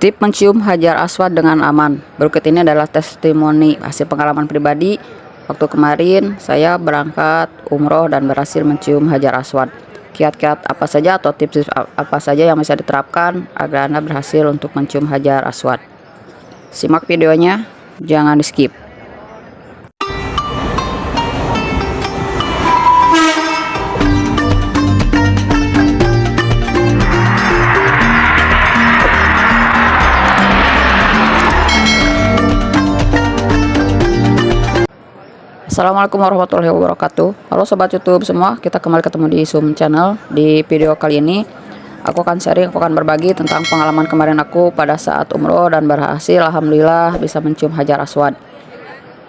Tip mencium hajar aswad dengan aman. Berikut ini adalah testimoni hasil pengalaman pribadi. Waktu kemarin saya berangkat umroh dan berhasil mencium hajar aswad. Kiat-kiat apa saja atau tips apa saja yang bisa diterapkan agar Anda berhasil untuk mencium hajar aswad? Simak videonya, jangan di skip. Assalamualaikum warahmatullahi wabarakatuh. Halo sobat YouTube semua, kita kembali ketemu di Zoom Channel. Di video kali ini aku akan berbagi tentang pengalaman kemarin aku pada saat umroh dan berhasil alhamdulillah bisa mencium hajar aswad.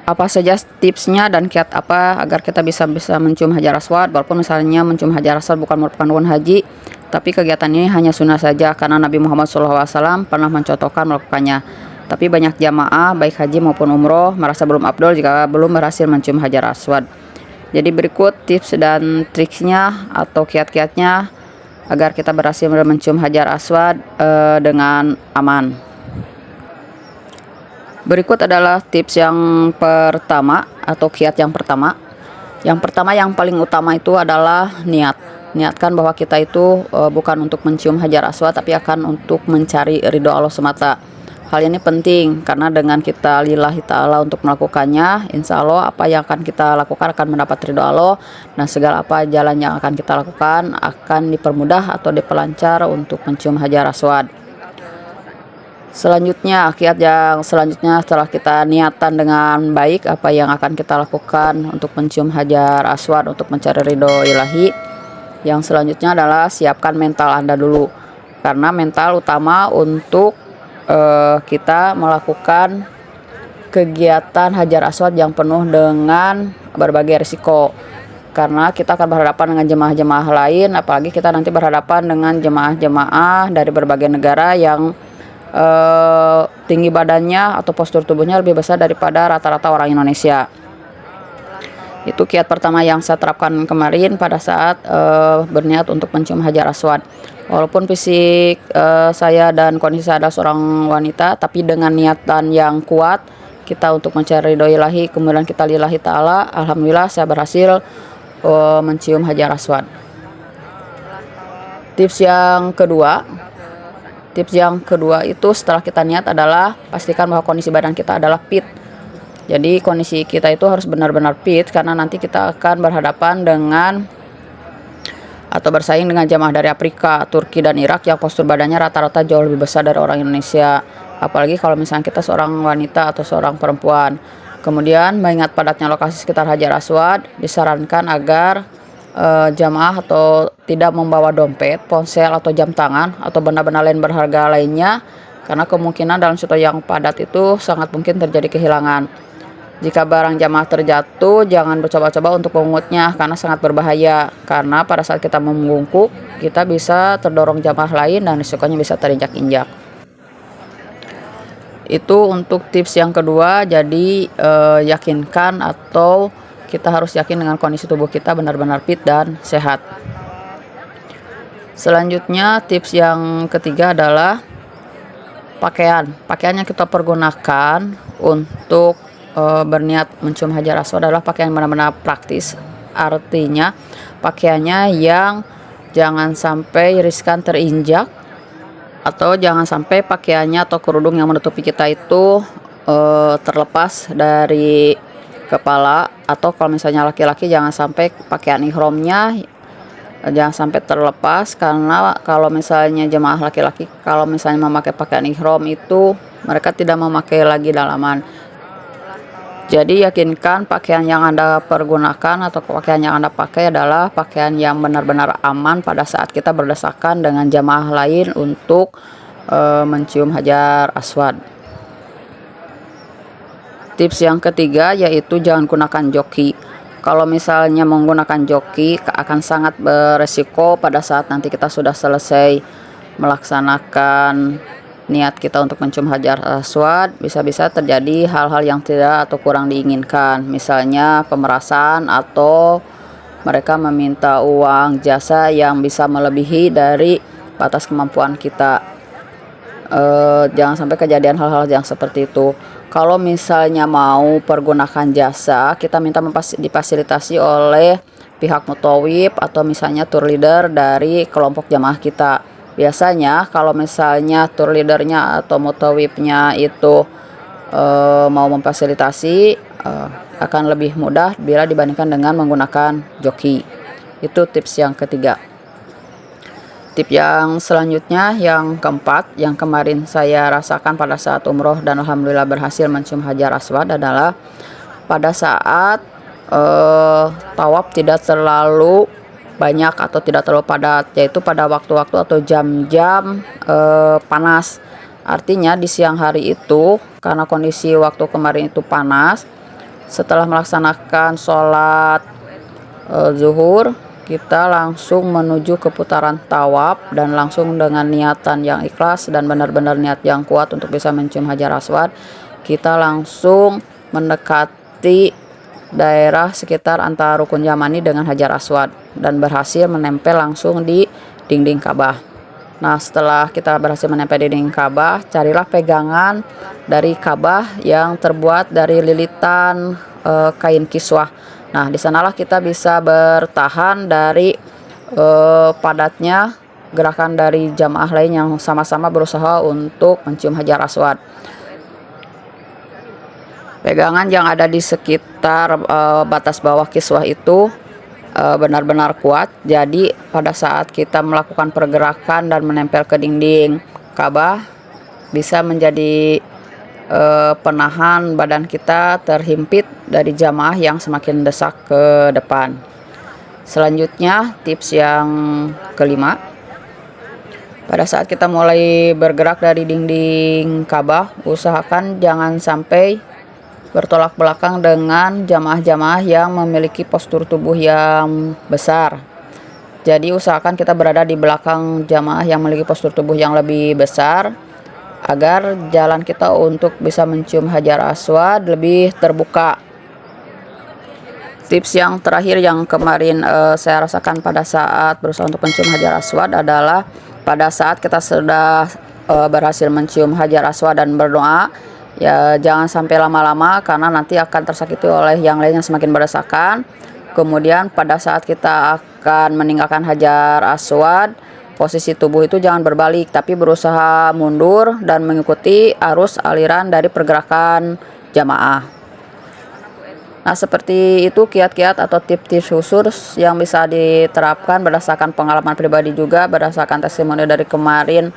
Apa saja tipsnya dan kiat apa agar kita bisa mencium hajar aswad, walaupun misalnya mencium hajar aswad bukan merupakan rukun haji, tapi kegiatan ini hanya sunnah saja karena Nabi Muhammad SAW pernah mencontohkan melakukannya. Tapi banyak jamaah baik haji maupun umroh merasa belum afdol jika belum berhasil mencium hajar aswad. Jadi berikut tips dan triknya atau kiat-kiatnya agar kita berhasil mencium hajar aswad dengan aman. Berikut adalah tips yang pertama atau kiat yang pertama. Yang pertama yang paling utama itu adalah niat. Niatkan bahwa kita itu bukan untuk mencium hajar aswad tapi akan untuk mencari ridho Allah semata. Hal ini penting karena dengan kita lillahi ta'ala untuk melakukannya, insya Allah apa yang akan kita lakukan akan mendapat ridho Allah, dan segala apa jalan yang akan kita lakukan akan dipermudah atau diperlancar untuk mencium hajar aswad. Selanjutnya, kiat yang selanjutnya setelah kita niatan dengan baik apa yang akan kita lakukan untuk mencium hajar aswad untuk mencari ridho ilahi, yang selanjutnya adalah siapkan mental Anda dulu, karena mental utama untuk kita melakukan kegiatan hajar aswad yang penuh dengan berbagai risiko, karena kita akan berhadapan dengan jemaah-jemaah lain, apalagi kita nanti berhadapan dengan jemaah-jemaah dari berbagai negara yang tinggi badannya atau postur tubuhnya lebih besar daripada rata-rata orang Indonesia. Itu kiat pertama yang saya terapkan kemarin pada saat berniat untuk mencium hajar aswad. Walaupun fisik saya dan kondisi saya adalah seorang wanita, tapi dengan niatan yang kuat kita untuk mencari ridho ilahi, kemudian kita lillahi ta'ala, alhamdulillah saya berhasil mencium hajar aswad. Tips yang kedua itu setelah kita niat adalah pastikan bahwa kondisi badan kita adalah fit. Jadi kondisi kita itu harus benar-benar fit, karena nanti kita akan berhadapan dengan atau bersaing dengan jamaah dari Afrika, Turki, dan Irak yang postur badannya rata-rata jauh lebih besar dari orang Indonesia. Apalagi kalau misalnya kita seorang wanita atau seorang perempuan. Kemudian mengingat padatnya lokasi sekitar hajar aswad, disarankan agar jamaah atau tidak membawa dompet, ponsel, atau jam tangan atau benda-benda lain berharga lainnya, karena kemungkinan dalam situasi yang padat itu sangat mungkin terjadi kehilangan. Jika barang jamaah terjatuh, jangan bercoba-coba untuk mengungutnya karena sangat berbahaya, karena pada saat kita membungkuk kita bisa terdorong jamaah lain dan risikonya bisa terinjak-injak. Itu untuk tips yang kedua. Jadi yakinkan atau kita harus yakin dengan kondisi tubuh kita benar-benar fit dan sehat. Selanjutnya tips yang ketiga adalah pakaian yang kita pergunakan untuk berniat mencium hajar aswad adalah pakaian benar-benar praktis. Artinya pakaiannya yang jangan sampai riskan terinjak, atau jangan sampai pakaiannya atau kerudung yang menutupi kita itu terlepas dari kepala, atau kalau misalnya laki-laki jangan sampai pakaian ihramnya jangan sampai terlepas, karena kalau misalnya jemaah laki-laki kalau misalnya memakai pakaian ihram itu mereka tidak memakai lagi dalaman. Jadi yakinkan pakaian yang Anda pergunakan atau pakaian yang Anda pakai adalah pakaian yang benar-benar aman pada saat kita berdesakan dengan jamaah lain untuk mencium hajar aswad. Tips yang ketiga yaitu jangan gunakan joki. Kalau misalnya menggunakan joki akan sangat beresiko pada saat nanti kita sudah selesai melaksanakan niat kita untuk mencium hajar aswad, bisa-bisa terjadi hal-hal yang tidak atau kurang diinginkan, misalnya pemerasan atau mereka meminta uang jasa yang bisa melebihi dari batas kemampuan kita. jangan sampai kejadian hal-hal yang seperti itu. Kalau misalnya mau pergunakan jasa, kita minta difasilitasi oleh pihak mutawif atau misalnya tour leader dari kelompok jamaah kita. Biasanya kalau misalnya tour leadernya atau mutawifnya itu mau memfasilitasi, akan lebih mudah bila dibandingkan dengan menggunakan joki. Itu tips yang ketiga. Tip yang selanjutnya, yang keempat, yang kemarin saya rasakan pada saat umroh dan alhamdulillah berhasil mencium hajar aswad adalah pada saat tawaf tidak terlalu banyak atau tidak terlalu padat, yaitu pada waktu-waktu atau jam-jam panas. Artinya di siang hari itu, karena kondisi waktu kemarin itu panas, setelah melaksanakan sholat zuhur, kita langsung menuju ke putaran tawaf dan langsung dengan niatan yang ikhlas dan benar-benar niat yang kuat untuk bisa mencium hajar aswad, kita langsung mendekati daerah sekitar antara rukun yamani dengan hajar aswad dan berhasil menempel langsung di dinding Ka'bah. Nah, setelah kita berhasil menempel di dinding Ka'bah, carilah pegangan dari Ka'bah yang terbuat dari lilitan kain kiswah. Nah, di sanalah kita bisa bertahan dari padatnya gerakan dari jamaah lain yang sama-sama berusaha untuk mencium hajar aswad. Pegangan yang ada di sekitar batas bawah kiswah itu benar-benar kuat. Jadi pada saat kita melakukan pergerakan dan menempel ke dinding Ka'bah, bisa menjadi penahan badan kita terhimpit dari jamaah yang semakin desak ke depan. Selanjutnya, tips yang kelima, pada saat kita mulai bergerak dari dinding Ka'bah, usahakan jangan sampai bertolak belakang dengan jamaah-jamaah yang memiliki postur tubuh yang besar. Jadi usahakan kita berada di belakang jamaah yang memiliki postur tubuh yang lebih besar, agar jalan kita untuk bisa mencium hajar aswad lebih terbuka. Tips yang terakhir yang kemarin saya rasakan pada saat berusaha untuk mencium hajar aswad adalah pada saat kita sudah berhasil mencium hajar aswad dan berdoa, ya jangan sampai lama-lama karena nanti akan tersakiti oleh yang lain yang semakin berdesakan. Kemudian pada saat kita akan meninggalkan hajar aswad, posisi tubuh itu jangan berbalik, tapi berusaha mundur dan mengikuti arus aliran dari pergerakan jamaah. Nah, seperti itu kiat-kiat atau tips-tips khusus yang bisa diterapkan berdasarkan pengalaman pribadi juga, berdasarkan testimoni dari kemarin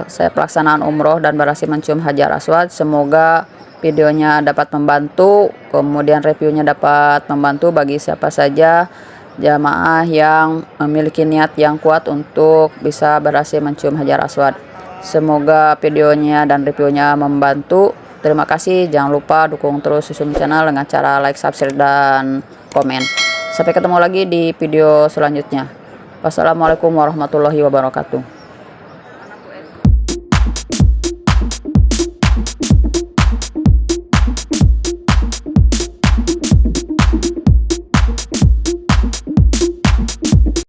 saya pelaksanaan umroh dan berhasil mencium hajar aswad. Semoga videonya dapat membantu, kemudian reviewnya dapat membantu bagi siapa saja jamaah yang memiliki niat yang kuat untuk bisa berhasil mencium hajar aswad. Semoga videonya dan reviewnya membantu. Terima kasih, jangan lupa dukung terus Susum Channel dengan cara like, subscribe, dan komen. Sampai ketemu lagi di video selanjutnya. Wassalamualaikum warahmatullahi wabarakatuh.